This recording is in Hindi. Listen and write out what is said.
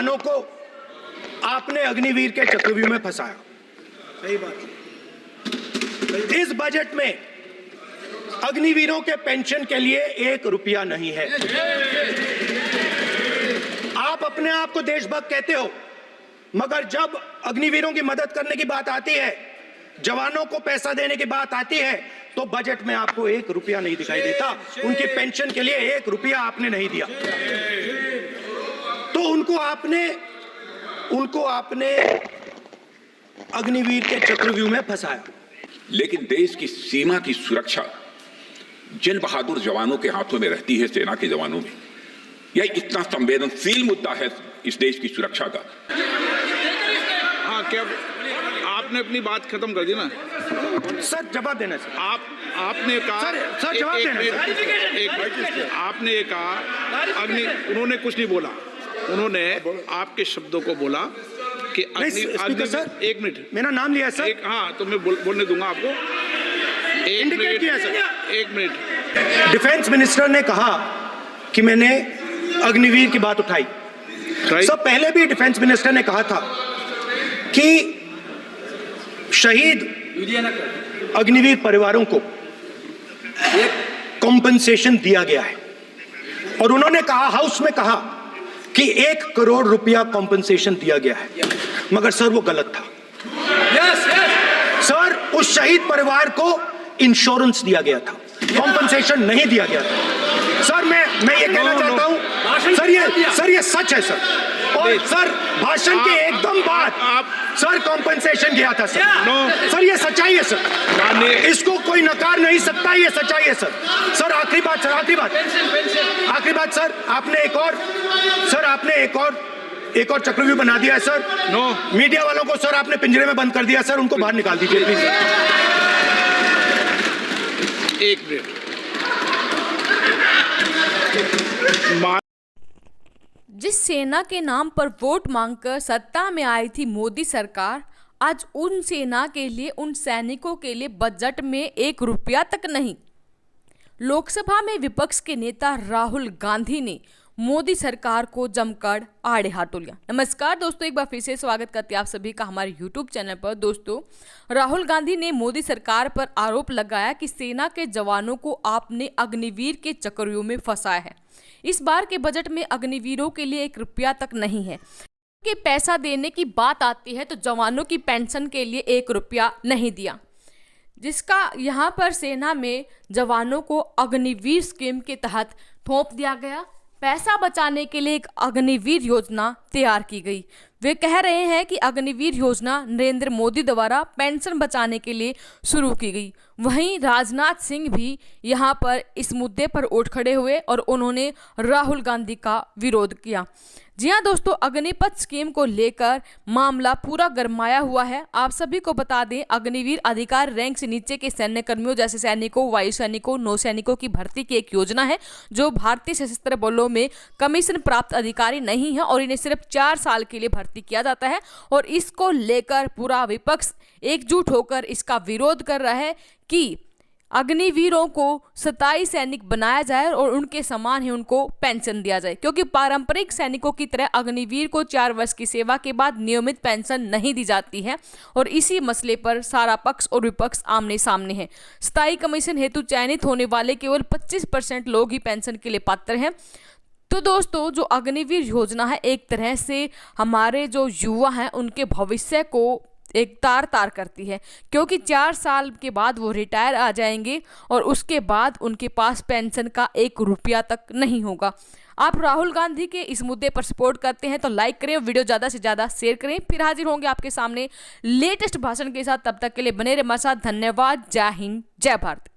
जवानों को आपने अग्निवीर के चक्रव्यूह में फंसाया। सही बात। इस बजट में अग्निवीरों के पेंशन के लिए 1 रुपया नहीं है। आप अपने आप को देशभक्त कहते हो, मगर जब अग्निवीरों की मदद करने की बात आती है, जवानों को पैसा देने की बात आती है, तो बजट में आपको 1 रुपया नहीं दिखाई देता। उनकी पेंशन के लिए 1 रुपया आपने नहीं दिया। तो उनको आपने अग्निवीर के चक्रव्यूह में फंसाया। लेकिन देश की सीमा की सुरक्षा जिन बहादुर जवानों के हाथों में रहती है, सेना के जवानों में, यह इतना संवेदनशील मुद्दा है इस देश की सुरक्षा का। हाँ, क्या आपने अपनी बात खत्म कर दी ना? सर जवाब देना सर। आपने कहा सर जवाब देना सर। आपने कहा उन्होंने कुछ नहीं बोला, उन्होंने आपके शब्दों को बोला कि सर 1 मिनट मेरा नाम लिया सर। हाँ, तो मैं बोलने दूंगा आपको। 1 मिनट। डिफेंस मिनिस्टर ने कहा कि मैंने अग्निवीर की बात उठाई। सर पहले भी डिफेंस मिनिस्टर ने कहा था कि शहीद अग्निवीर परिवारों को कॉम्पेंसेशन दिया गया है, और उन्होंने कहा, हाउस में कहा कि 1 करोड़ रुपया कॉम्पेंसेशन दिया गया है, मगर सर वो गलत था। सर उस शहीद परिवार को इंश्योरेंस दिया गया था, कॉम्पेंसेशन नहीं दिया गया था। सर मैं ये कहना चाहता हूं, सर ये सच है सर। और सर भाषण के एकदम बाद सर कॉम्पेंसेशन गया था सर। सर ये सच्चाई है सर, इसको कोई नकार नहीं सकता, ये सच्चाई है सर। सर आखिरी बात सर, आपने एक और चक्रव्यूह बना दिया है सर। मीडिया वालों को सर आपने पिंजरे में बंद कर दिया सर, उनको बाहर निकाल दीजिए प्लीज। 1 मिनट। जिस सेना के नाम पर वोट मांगकर सत्ता में आई थी मोदी सरकार, आज उन सेना के लिए, उन सैनिकों के लिए बजट में 1 रुपया तक नहीं। लोकसभा में विपक्ष के नेता राहुल गांधी ने मोदी सरकार को जमकर आड़े हाथों लिया। नमस्कार दोस्तों, एक बार फिर से स्वागत करते हैं आप सभी का हमारे YouTube चैनल पर। दोस्तों, राहुल गांधी ने मोदी सरकार पर आरोप लगाया कि सेना के जवानों को आपने अग्निवीर के चक्रव्यूह में फंसाया है। इस बार के बजट में अग्निवीरों के लिए 1 रुपया तक नहीं है। कि पैसा देने की बात आती है तो जवानों की पेंशन के लिए 1 रुपया नहीं दिया, जिसका यहाँ पर सेना में जवानों को अग्निवीर स्कीम के तहत थोप दिया गया। पैसा बचाने के लिए एक अग्निवीर योजना तैयार की गई। वे कह रहे हैं कि अग्निवीर योजना नरेंद्र मोदी द्वारा पेंशन बचाने के लिए शुरू की गई। वहीं राजनाथ सिंह भी यहाँ पर इस मुद्दे पर उठ खड़े हुए और उन्होंने राहुल गांधी का विरोध किया। जी हाँ दोस्तों, अग्निपथ स्कीम को लेकर मामला पूरा गरमाया हुआ है। आप सभी को बता दें, अग्निवीर अधिकार रैंक से नीचे के सैन्य कर्मियों जैसे सैनिकों, वायु सैनिकों, नौ सैनिकों की भर्ती की एक योजना है जो भारतीय सशस्त्र बलों में कमीशन प्राप्त अधिकारी नहीं है और इन्हें सिर्फ 4 साल के लिए भर्ती किया जाता है। और इसको लेकर पूरा विपक्ष एकजुट होकर इसका विरोध कर रहा है कि अग्निवीरों को 27 सैनिक बनाया जाए और उनके समान ही उनको पेंशन दिया जाए, क्योंकि पारंपरिक सैनिकों की तरह अग्निवीर को 4 वर्ष की सेवा के बाद नियमित पेंशन नहीं दी जाती है। और इसी मसले पर सारा पक्ष और विपक्ष आमने सामने है। स्थायी कमीशन हेतु चयनित होने वाले केवल 25% लोग ही पेंशन के लिए पात्र हैं। तो दोस्तों, जो अग्निवीर योजना है एक तरह से हमारे जो युवा हैं उनके भविष्य को एक तार करती है, क्योंकि 4 साल के बाद वो रिटायर आ जाएंगे और उसके बाद उनके पास पेंशन का 1 रुपया तक नहीं होगा। आप राहुल गांधी के इस मुद्दे पर सपोर्ट करते हैं तो लाइक करें, वीडियो ज़्यादा से ज़्यादा शेयर करें। फिर हाजिर होंगे आपके सामने लेटेस्ट भाषण के साथ, तब तक के लिए बने रहे हमारे साथ। धन्यवाद। जय हिंद, जय भारत।